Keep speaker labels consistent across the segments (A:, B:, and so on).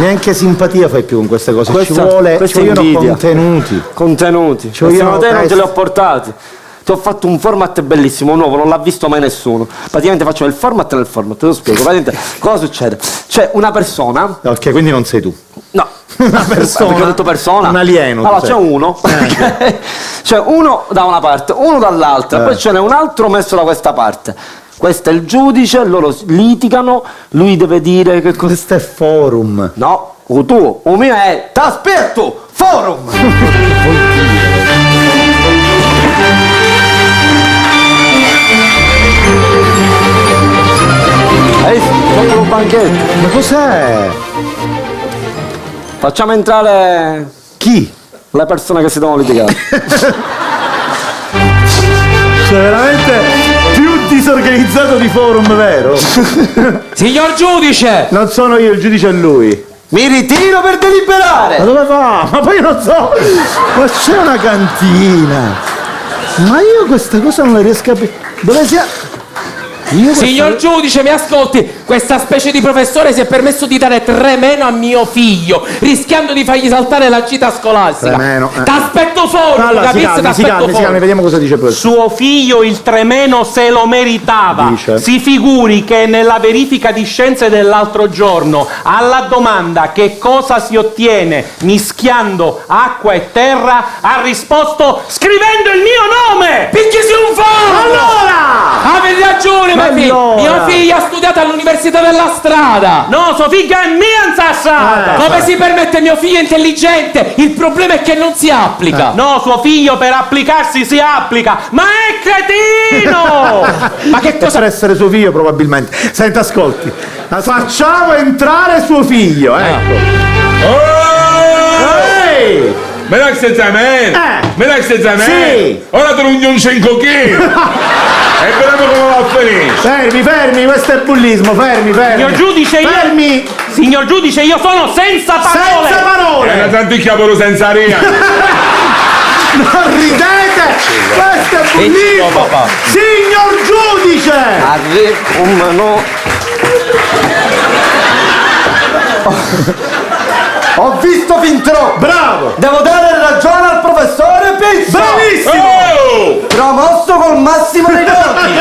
A: neanche simpatia fai più con queste cose.
B: Questa,
A: ci vogliono
B: invidia.
A: Contenuti.
B: Secondo te non te li ho portati. Ti ho fatto un format bellissimo, nuovo, non l'ha visto mai nessuno. Praticamente facciamo il format nel format, te lo spiego. Praticamente cosa succede? C'è una persona.
A: Ok, quindi non sei tu.
B: No.
A: Una persona.
B: Perché ho detto persona.
A: Un alieno.
B: Allora c'è uno. C'è uno da una parte, uno dall'altra, poi ce n'è un altro messo da questa parte. Questo è il giudice, loro litigano, lui deve dire che cosa.
A: Questo è forum.
B: No, o tu, o mio è t'aspetto, forum! Ehi, c'ho un banchetto.
A: Ma cos'è?
B: Facciamo entrare
A: Chi?
B: le persone che si devono litigare.
A: Cioè, veramente più disorganizzato di forum, vero?
C: Signor giudice!
A: Non sono io, il giudice è lui.
B: Mi ritiro per deliberare!
A: Ma dove va? Ma poi io non so. Ma c'è una cantina. Ma io questa cosa non la riesco a capire. Dove sia?
C: Signor giudice, mi ascolti, questa specie di professore si è permesso di dare 3 meno a mio figlio, rischiando di fargli saltare la gita scolastica.
A: 3 meno,
C: T'aspetto fuori,
A: allora,
C: capisci?
A: si calmi, vediamo cosa dice poi.
D: Suo figlio il 3 meno se lo meritava.
A: Dice.
D: Si figuri che nella verifica di scienze dell'altro giorno, alla domanda che cosa si ottiene mischiando acqua e terra, ha risposto scrivendo il mio nome!
C: Picchiasi un foro!
D: Allora!
C: Avete ragione, ma mio figlio ha studiato all'università della strada!
D: No, sua figlia è mia insassata!
C: Come si permette, mio figlio è intelligente? Il problema è che non si applica!
D: No, suo figlio per applicarsi si applica, ma è cretino!
C: Ma che cosa?
A: Per essere suo figlio probabilmente. Senta, ascolti. Facciamo entrare suo figlio, ecco. Ehi!
E: Me dai questo esame? Me dai questo esame?
A: Sì.
E: Ora te lo un 5 kg! E vediamo come va a finire!
A: Fermi, questo è bullismo, fermi.
D: Signor giudice,
A: fermi!
D: Signor giudice, io sono senza parole!
A: Senza parole!
E: È una tanticchia pure senza ria!
A: Non ridete! Questo è bullismo! Signor giudice!
B: Ho visto fin troppo!
A: Bravo!
B: Devo dare ragione al professore Pizzo!
A: Bravissimo!
E: Oh!
B: Promosso col massimo dei voti!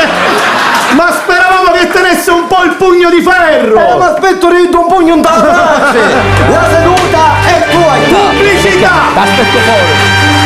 A: Ma speravamo che tenesse un po' il pugno di ferro!
B: Ma aspetto un pugno in tavola! La seduta è tua!
A: Pubblicità!
C: T'aspetto fuori!